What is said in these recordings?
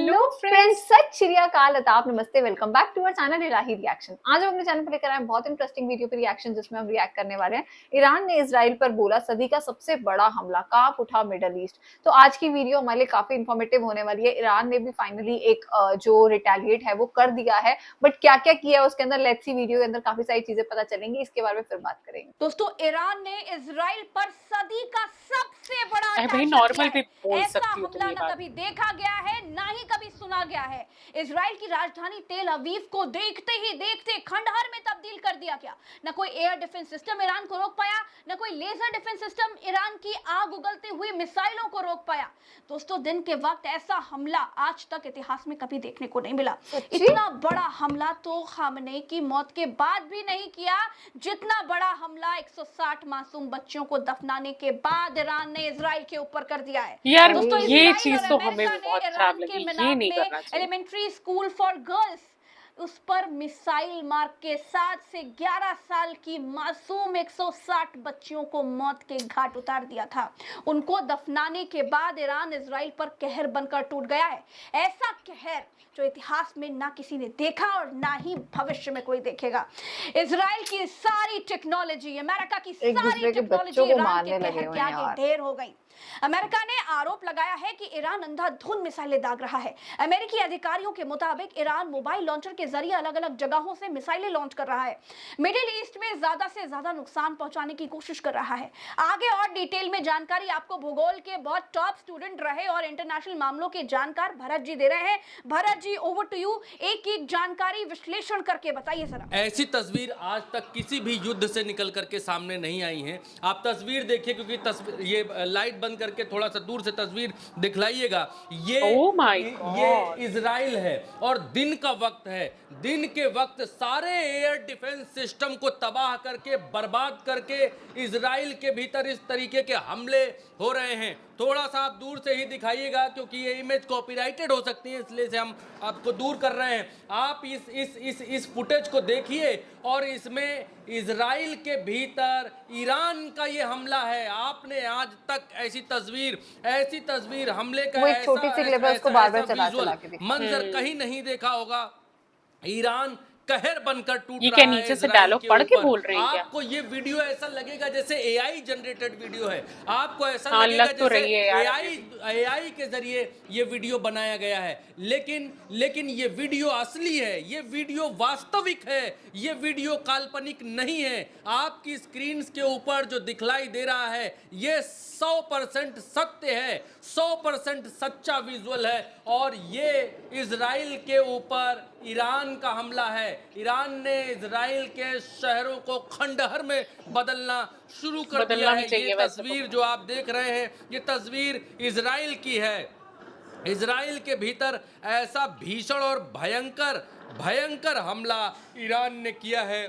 Hello friends, सत श्री अकाल, अदाब, नमस्ते, welcome back to our channel Ilahi reaction. आज हम अपने चैनल पर लेकर आए हैं बहुत इंटरेस्टिंग वीडियो पे रिएक्शन, जिसमें हम रिएक्ट करने वाले हैं ईरान ने इजराइल पर बोला सदी का सबसे बड़ा हमला, कांप उठा मिडल ईस्ट। तो आज की वीडियो हमारे लिए काफी इंफॉर्मेटिव होने वाली है। ईरान ने भी फाइनली एक जो रिटेलिएट है वो कर दिया है, बट क्या क्या किया है उसके अंदर, लेट्स सी वीडियो के अंदर काफी सारी चीजें पता चलेंगी, इसके बारे में फिर बात करेंगे। दोस्तों, ईरान ने इजराइल पर सदी का सबसे बड़ा भाई नॉर्मल भी बोल ऐसा सकती हो हमला न कभी देखा गया है, ना ही कभी सुना गया है। इजराइल की राजधानी तेल अवीव को देखते ही देखते खंडहर में तब्दील कर दिया गया। न कोई एयर डिफेंस सिस्टम ईरान को रोक पाया, न कोई लेजर डिफेंस सिस्टम ईरान की आग उगलती हुई मिसाइलों को रोक पाया। दोस्तों, दिन के वक्त ऐसा हमला आज तक इतिहास में कभी देखने को नहीं मिला। इतना बड़ा हमला तो खामनेई की मौत के बाद भी नहीं किया, जितना बड़ा हमला 160 मासूम बच्चों को दफनाने के बाद ईरान ने इजराइल के ऊपर कर दिया है। यार दोस्तों, ये चीज तो हमें भी बहुत खराब लगी, ये नहीं करना चाहिए। एलिमेंट्री स्कूल फॉर गर्ल्स, उस पर मिसाइल मार के 7 से 11 साल की मासूम 160 बच्चियों को मौत के घाट उतार दिया था। उनको दफनाने के बाद ईरान इजराइल पर कहर बनकर टूट गया है। ऐसा कहर जो इतिहास में ना किसी ने देखा और ना ही भविष्य में कोई देखेगा। इजराइल की सारी टेक्नोलॉजी, अमेरिका की सारी टेक्नोलॉजी ईरान के कहर के आगे ढेर हो गई। अमेरिका ने आरोप लगाया है कि ईरान अंधाधुंध मिसाइलें दाग रहा है। अमेरिकी अधिकारियों के मुताबिक ईरान मोबाइल लॉन्चर के जरिए अलग अलग जगहों से मिसाइलें लॉन्च कर रहा है। मिडिल ईस्ट में ज्यादा से ज्यादा नुकसान पहुंचाने की कोशिश कर रहा है। आगे और डिटेल में जानकारी आपको भूगोल के बहुत टॉप स्टूडेंट रहे और इंटरनेशनल मामलों के जानकार भरत जी दे रहे हैं। Bharat ji, over to you. एक एक जानकारी विश्लेषण करके बताइए जरा। ऐसी तस्वीर आज तक किसी भी युद्ध से निकल करके सामने नहीं आई है। आप तस्वीर देखिए, क्योंकि ये लाइट बंद करके थोड़ा सा दूर से तस्वीर दिखलाइएगा। ये इजराइल है और दिन का वक्त है। दिन के वक्त सारे एयर डिफेंस सिस्टम को तबाह करके बर्बाद करके इजराइल के भीतर इस तरीके के हमले हो रहे हैं। थोड़ा सा आप दूर से ही दिखाइएगा, क्योंकि ये इमेज कॉपीराइटेड हो सकती है, इसलिए से हम आपको दूर कर रहे हैं। आप इस फुटेज को देखिए और इसमें इजराइल के भीतर ईरान का ये हमला है। आपने आज तक ऐसी तस्वीर हमले का मंजर कहीं नहीं देखा होगा। ईरान कहर बनकर टूट रहा है। नीचे से डायलॉग पढ़ के बोल रही है। आपको ये वीडियो ऐसा लगेगा जैसे एआई जनरेटेड वीडियो है। आपको ऐसा लगेगा जैसे एआई के जरिए ये वीडियो बनाया गया है। लेकिन ये वीडियो असली है, ये वीडियो वास्तविक है, ये वीडियो काल्पनिक नहीं है। आपकी स्क्रीन के ऊपर जो दिखलाई दे रहा है ये 100% सत्य है, 100% सच्चा विजुअल है। और ये इजराइल के ऊपर ईरान का हमला है। ईरान ने इजराइल के शहरों को खंडहर में बदलना शुरू कर दिया है। ये तस्वीर जो आप देख रहे हैं, ये तस्वीर इजराइल की है। इजराइल के भीतर ऐसा भीषण और भयंकर हमला ईरान ने किया है।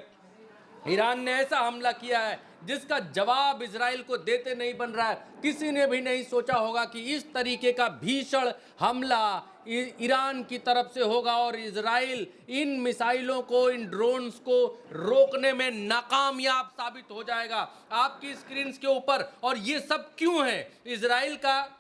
ईरान ने ऐसा हमला किया है जिसका जवाब इजराइल को देते नहीं बन रहा है। किसी ने भी नहीं सोचा होगा कि इस तरीके का भीषण हमला ईरान की तरफ से होगा और इजराइल इन मिसाइलों को, इन ड्रोन्स को रोकने में नाकामयाब साबित हो जाएगा। आपकी स्क्रीन के ऊपर। और ये सब क्यों है? इजराइल का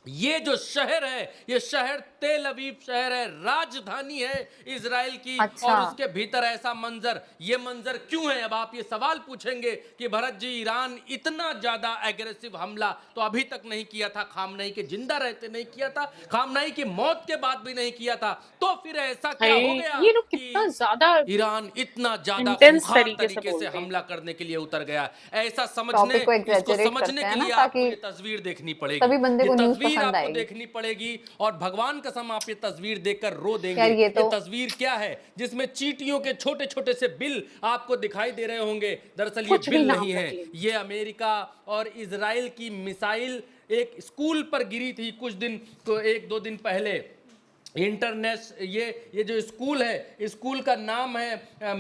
ये जो शहर है, ये शहर तेल अवीव शहर है, राजधानी है इजराइल की। और उसके भीतर ऐसा मंजर, ये मंजर क्यों है? अब आप ये सवाल पूछेंगे कि भरत जी, ईरान इतना ज्यादा एग्रेसिव हमला तो अभी तक नहीं किया था, खामनेई के जिंदा रहते नहीं किया था, खामनेई की मौत के बाद भी नहीं किया था। तो फिर ऐसा क्या हो गया कि ईरान इतना ज्यादा तरीके से हमला करने के लिए उतर गया? ऐसा समझने के लिए आपको ये तस्वीर देखनी पड़ेगी, आपको देखनी पड़ेगी। और भगवान कसम, आप ये तस्वीर देखकर रो देंगे। ये तस्वीर क्या है? जिसमें चींटियों के छोटे छोटे से बिल आपको दिखाई दे रहे होंगे। दरअसल ये बिल नहीं है, ये अमेरिका और इजराइल की मिसाइल एक स्कूल पर गिरी थी कुछ दिन, तो 1-2 दिन पहले। ये जो स्कूल है, स्कूल का नाम है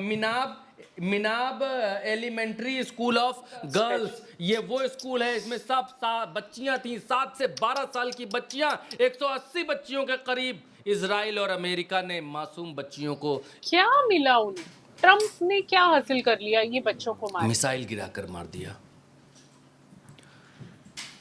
मिनाब एलिमेंट्री स्कूल ऑफ गर्ल्स। ये वो स्कूल है, इसमें सब बच्चियां थी, 7 से 12 साल की बच्चियां, 180 बच्चियों के करीब। इजराइल और अमेरिका ने मासूम बच्चियों को क्या मिला? उन्हें ट्रम्प ने क्या हासिल कर लिया? ये बच्चों को मिसाइल गिराकर मार दिया।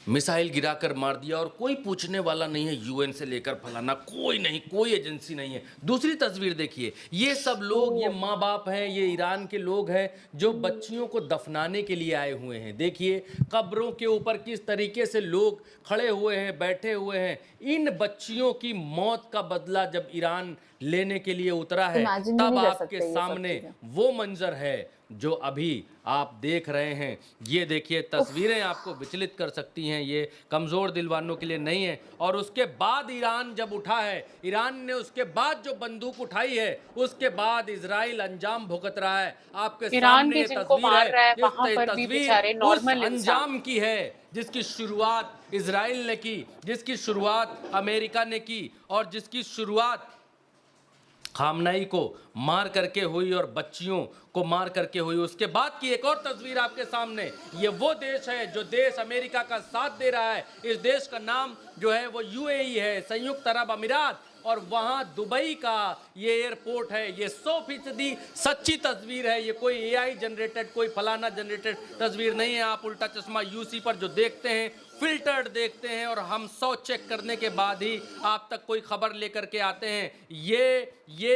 मिसाइल गिराकर मार दिया और कोई पूछने वाला नहीं है, यूएन से लेकर फलाना कोई नहीं, कोई एजेंसी नहीं है। दूसरी तस्वीर देखिए, ये सब लोग, ये माँ बाप हैं, ये ईरान के लोग हैं जो बच्चियों को दफनाने के लिए आए हुए हैं। देखिए कब्रों के ऊपर किस तरीके से लोग खड़े हुए हैं, बैठे हुए हैं। इन बच्चियों की मौत का बदला जब ईरान लेने के लिए उतरा है, Imagine भी तब नहीं कर आपके सकते ये सब सामने चीजें। वो मंजर है जो अभी आप देख रहे हैं। ये देखिए तस्वीरें आपको विचलित कर सकती हैं, ये कमज़ोर दिलवानों के लिए नहीं है। और उसके बाद ईरान जब उठा है, ईरान ने उसके बाद जो बंदूक उठाई है, उसके बाद इजराइल अंजाम भुगत रहा है। आपके ईरान सामने भी ये जिनको तस्वीर मार रहा है, है, वहां इस पर भी तस्वीर बेचारे उस नॉर्मल इंसान। अंजाम की है जिसकी शुरुआत इजराइल ने की, जिसकी शुरुआत अमेरिका ने की और जिसकी शुरुआत खामनाई को मार करके हुई और बच्चियों को मार करके हुई। उसके बाद की एक और तस्वीर आपके सामने, ये वो देश है जो देश अमेरिका का साथ दे रहा है। इस देश का नाम जो है वो यूएई है, संयुक्त अरब अमीरात, और वहाँ दुबई का ये एयरपोर्ट है। ये 100% सच्ची तस्वीर है, ये कोई एआई जनरेटेड, कोई फलाना जनरेटेड तस्वीर नहीं है। आप उल्टा चश्मा यूसी पर जो देखते हैं, फिल्टर्ड देखते हैं और हम 100 चेक करने के बाद ही आप तक कोई खबर लेकर के आते हैं। ये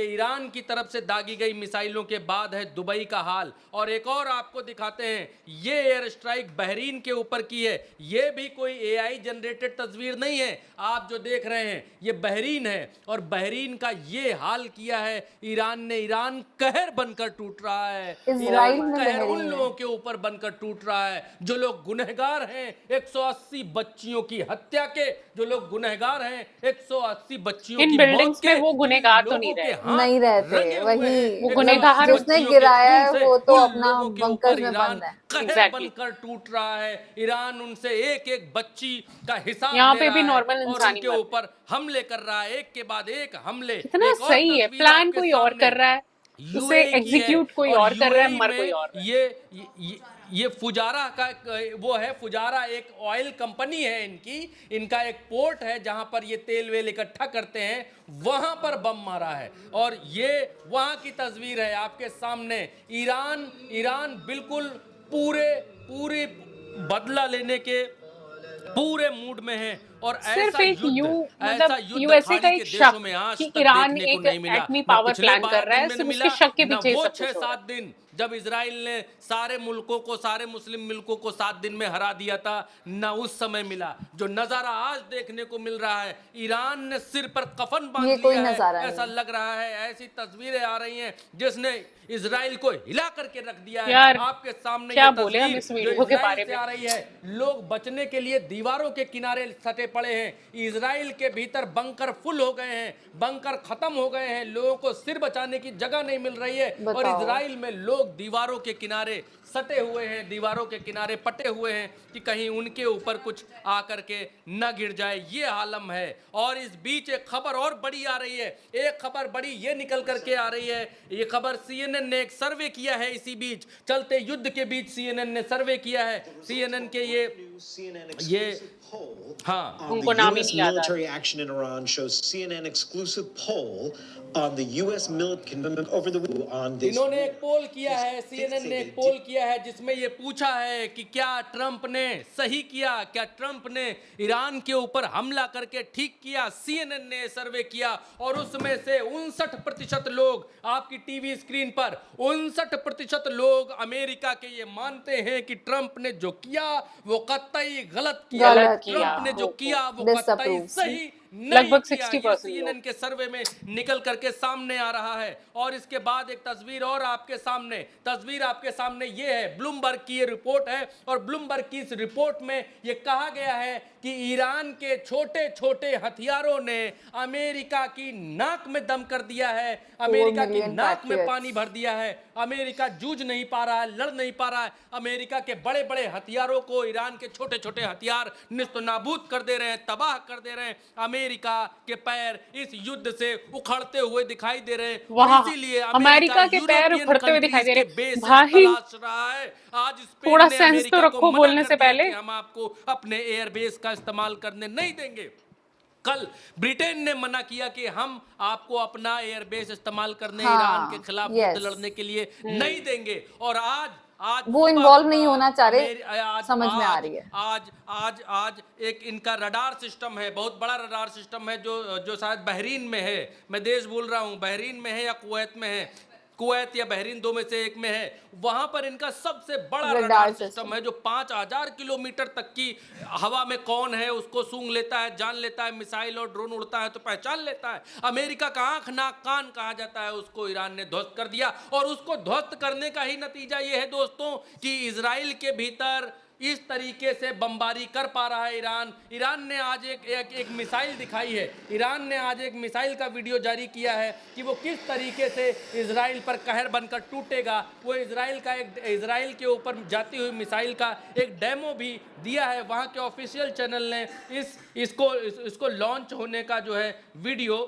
ईरान की तरफ से दागी गई मिसाइलों के बाद है दुबई का हाल। और एक और आपको दिखाते हैं, ये एयर स्ट्राइक बहरीन के ऊपर की है। ये भी कोई एआई जनरेटेड तस्वीर नहीं है। आप जो देख रहे हैं ये बहरीन है और बहरीन का ये हाल किया है ईरान ने। ईरान कहर बनकर टूट रहा है, इजराइल ईरान में कहर बहरीन उन है। लोगों के ऊपर बनकर टूट रहा है जो लोग गुनहगार हैं 180 बच्चियों की हत्या के, जो लोग गुनहगार हैं 180 बच्चियों इन की बिल्डिंग्स मौत के, में वो गुनहगार तो लोगों नहीं के रहे। हाथ नहीं रहते, रंगे हुए वही हैं। वो एक गुनहगार सौ जिसने बच्चियों के गिराया खून है से वो तो उन अपना लोगों के बंकर ऊपर में ईरान बंद है। कहर Exactly. बनकर टूट रहा है। ईरान उनसे एक एक बच्ची का हिसाब यहाँ ले पे रहा भी है नॉर्मल और इंसान ही उनके मर रहे हैं। ऊपर हमले कर रहा है, एक के बाद एक हमले। कितना एक और सही है, तस्वीर प्लान आपके कोई और सामने कर रहा है, उसे यूएई की है एग्जीक्यूट कोई और और कर रहा है, यूएई मर कोई में और रहा है। ये फुजारा का वो है, फुजारा एक ऑयल कंपनी है इनका एक पोर्ट है जहां पर ये तेल वेल इकट्ठा करते हैं, वहां पर बम मारा है। और ये वहां की तस्वीर है आपके सामने। ईरान बिल्कुल पूरे बदला लेने के पूरे मूड में है। और सिर्फ ऐसा एक ऐसा युद्ध यूएसए का खाड़ी के एक देशों शक में आज कि तक ईरान देखने को एक नहीं मिला। एटमी न पावर पिछले प्लान 12 कर रहा दिन है, में सिर्फ न उसके मिला, शक के न पीछे ये वो सब कुछ हो रहा है। 6-7 दिन जब इजराइल ने सारे मुल्कों को, सारे मुस्लिम मुल्कों को 7 दिन में हरा दिया था, न उस समय मिला। जो नजारा आज देखने को मिल रहा है, ईरान ने सिर पर कफन बांध ये कोई लिया नजारा है, नहीं ऐसा है। लग रहा है। ऐसी तस्वीरें आ रही हैं जिसने इजराइल को हिला करके रख दिया है। यार, आपके सामने क्या ये बोले हम इस तस्वीर जो वीडियो के इजराइल बारे से में। आ रही है, लोग बचने के लिए दीवारों के किनारे सटे पड़े हैं। इजराइल के भीतर बंकर फुल हो गए हैं, बंकर खत्म हो गए हैं, लोगों को सिर बचाने की जगह नहीं मिल रही है। और बताओ। इजराइल में लोग दीवारों के किनारे सटे हुए हैं, दीवारों के किनारे पटे हुए हैं कि कहीं उनके ऊपर कुछ आकर के न गिर जाए। ये आलम है। और इस बीच एक खबर और बड़ी आ रही है, एक खबर बड़ी ये निकल करके आ रही है। ये खबर सीएनएन ने एक सर्वे किया है, इसी बीच चलते युद्ध के बीच सीएनएन ने सर्वे किया है। सीएनएन के ये हाँ, उनको नाम ही US नहीं याद आ रहा। military action in Iran shows CNN exclusive poll on the US military over the on this. इन्होंने एक पोल किया है, सीएनएन ने एक पोल किया है जिसमें ये पूछा है कि क्या ट्रंप ने सही किया, क्या ट्रंप ने ईरान के ऊपर हमला करके ठीक किया। सीएनएन ने सर्वे किया और उसमें से 59% लोग, आपकी टीवी स्क्रीन पर 59% लोग अमेरिका के ये मानते हैं कि ट्रंप ने जो किया वो कतई गलत किया। गलत किया। ट्रंप ने जो किया वो Disapprove। कतई सही नहीं लगभग किया। 60% ये CNN के सर्वे में निकल करके सामने आ रहा है। और इसके बाद एक तस्वीर और आपके सामने ये है, ब्लूमबर्ग की ये रिपोर्ट है। और ब्लूमबर्ग की इस रिपोर्ट में ये कहा गया है कि ईरान के छोटे छोटे हथियारों ने अमेरिका की नाक में दम कर दिया है, अमेरिका की million नाक में patriots। पानी भर दिया है। अमेरिका जूझ नहीं पा रहा है, लड़ नहीं पा रहा है। अमेरिका के बड़े बड़े हथियारों को ईरान के छोटे छोटे हथियार निस्त नाबूद कर दे रहे हैं, तबाह कर दे रहे हैं। अमेरिका के पैर इस युद्ध से उखड़ते हुए दिखाई दे रहे हैं। वहाँ इसीलिए अमेरिका के पैर यूरोपियन उखड़ते हुए दिखाई दे रहे हैं। कंट्रीज के भाई, बेस तलाश रहा है। आज स्पेन थोड़ा ने सेंस अमेरिका तो को रखो मना बोलने कर से दिया पहले। कि हम आपको अपने एयरबेस का इस्तेमाल करने नहीं देंगे। कल ब्रिटेन ने मना किया कि हम आपको अपना एयरबेस इस्तेमाल करने हाँ, ईरान के खिलाफ युद्ध yes। लड़ने के लिए नहीं देंगे। और आज वो इन्वॉल्व नहीं होना चाह रहे, समझ में आ रही है। आज एक इनका रडार सिस्टम है, बहुत बड़ा रडार सिस्टम है जो शायद बहरीन में है, मैं देश बोल रहा हूँ, बहरीन में है या कुवैत में है, कुवैत या बहरीन दो में से एक में है। वहां पर इनका सबसे बड़ा रडार सिस्टम है जो 5000 किलोमीटर तक की हवा में कौन है उसको सूंघ लेता है, जान लेता है, मिसाइल और ड्रोन उड़ता है तो पहचान लेता है। अमेरिका का आंख नाक कान कहा जाता है, उसको ईरान ने ध्वस्त कर दिया। और उसको ध्वस्त करने का ही नतीजा ये है दोस्तों कि इजराइल के भीतर इस तरीके से बमबारी कर पा रहा है ईरान। ईरान ने आज एक मिसाइल दिखाई है, ईरान ने आज एक मिसाइल का वीडियो जारी किया है कि वो किस तरीके से इजराइल पर कहर बनकर टूटेगा। वो इजराइल के ऊपर जाती हुई मिसाइल का एक डेमो भी दिया है। वहाँ के ऑफिशियल चैनल ने इसको लॉन्च होने का जो है वीडियो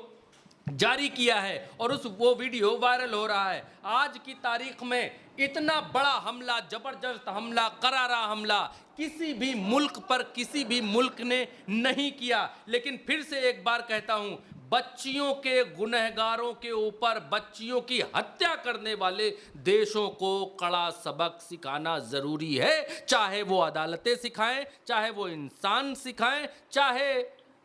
जारी किया है और वो वीडियो वायरल हो रहा है। आज की तारीख में इतना बड़ा हमला, जबरदस्त हमला, करारा हमला किसी भी मुल्क पर किसी भी मुल्क ने नहीं किया। लेकिन फिर से एक बार कहता हूं, बच्चियों के गुनहगारों के ऊपर बच्चियों की हत्या करने वाले देशों को कड़ा सबक सिखाना जरूरी है। चाहे वो अदालतें सिखाएं, चाहे वो इंसान सिखाएं, चाहे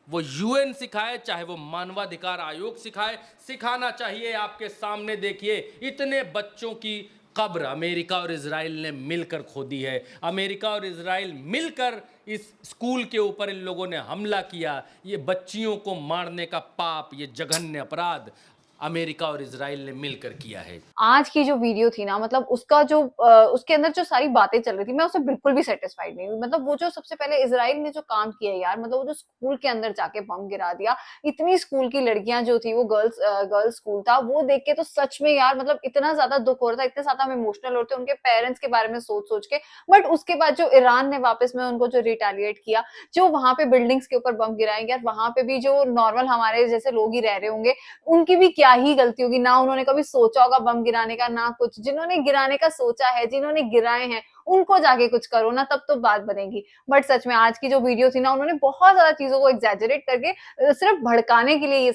वो यूएन सिखाए, चाहे वो मानवाधिकार आयोग सिखाना चाहिए। आपके सामने देखिए, इतने बच्चों की कब्र अमेरिका और इजराइल ने मिलकर खोदी है। अमेरिका और इजराइल मिलकर इस स्कूल के ऊपर इन लोगों ने हमला किया। ये बच्चियों को मारने का पाप, ये जघन्य अपराध अमेरिका और इजराइल ने मिलकर किया है। आज की जो वीडियो थी ना, मतलब उसका जो उसके अंदर जो सारी बातें चल रही थी, मैं उससे बिल्कुल भी सेटिस्फाइड नहीं हुई। मतलब वो जो सबसे पहले इजराइल ने जो काम किया यार, मतलब वो जो स्कूल के अंदर जाके बम गिरा दिया, इतनी स्कूल की लड़कियां जो थी, वो गर्ल्स स्कूल था, वो देख के तो सच में यार मतलब इतना ज्यादा दुख हो रहा था, इतने ज्यादा हम इमोशनल होते उनके पेरेंट्स के बारे में सोच के। बट उसके बाद जो ईरान ने वापस में उनको जो रिटेलिएट किया, जो वहां पे बिल्डिंग्स के ऊपर बम गिराएंगे यार, वहां पे भी जो नॉर्मल हमारे जैसे लोग ही रह रहे होंगे, उनकी भी क्या ही गलती होगी। ना उन्होंने कभी सोचा होगा बम गिराने का, ना कुछ। जिन्होंने गिराने का सोचा है, जिन्होंने गिराए हैं, उनको जाके कुछ करो ना, तब तो बात बनेगी। बट सच में आज की जो वीडियो थी ना, उन्होंने बहुत ज्यादा चीजों को एग्जैजरेट करके सिर्फ भड़काने के लिए ये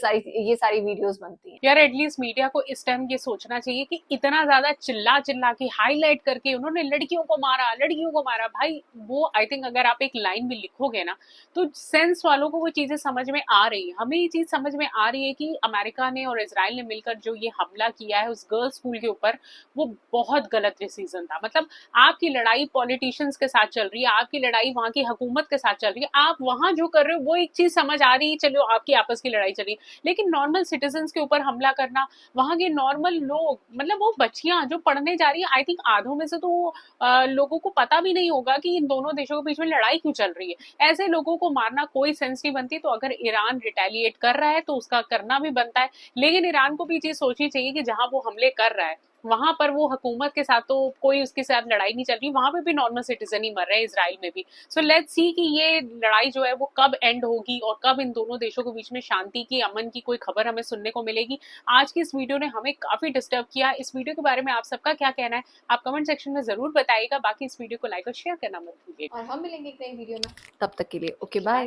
सारी वीडियोस बनती हैं। यार एटलीस्ट मीडिया को इस टाइम ये सोचना चाहिए कि इतना ज्यादा चिल्ला के हाईलाइट करके उन्होंने लड़कियों को मारा भाई, वो आई थिंक अगर आप एक लाइन भी लिखोगे ना तो सेंस वालों को वो चीजें समझ में आ रही है। हमें ये चीज समझ में आ रही है कि अमेरिका ने और इजराइल ने मिलकर जो ये हमला किया है उस गर्ल्स स्कूल के ऊपर, वो बहुत गलत डिसीजन था। मतलब आपकी लड़ाई पॉलिटिशियंस के साथ चल रही है, आपकी लड़ाई वहां की हुकूमत के साथ चल रही है, आप वहां जो कर रहे हो वो एक चीज समझ आ रही है, चलो आपकी आपस की लड़ाई चल रही है। लेकिन नॉर्मल सिटीजन्स के ऊपर हमला करना, वहां के नॉर्मल लोग, मतलब वो बच्चियां जो पढ़ने जा रही है, आई थिंक आधों में से तो लोगों को पता भी नहीं होगा कि इन दोनों देशों के बीच में लड़ाई क्यों चल रही है। ऐसे लोगों को मारना कोई सेंस नहीं बनती। तो अगर ईरान रिटेलिएट कर रहा है तो उसका करना भी बनता है, लेकिन ईरान को भी चीज सोचनी चाहिए कि जहां वो हमले कर रहा है वहां पर वो हुकूमत के साथ तो कोई उसके साथ लड़ाई नहीं चल रही, वहां पे भी नॉर्मल सिटीजन ही मर रहे हैं, इजराइल में भी। सो लेट्स सी कि ये लड़ाई जो है वो कब एंड होगी और कब इन दोनों देशों के बीच में शांति की, अमन की कोई खबर हमें सुनने को मिलेगी। आज की इस वीडियो ने हमें काफी डिस्टर्ब किया। इस वीडियो के बारे में आप सबका क्या कहना है आप कमेंट सेक्शन में जरूर बताइएगा। बाकी इस वीडियो को लाइक और शेयर करना मत भूलिएगा और हम मिलेंगे एक नई वीडियो में, तब तक के लिए ओके बाय।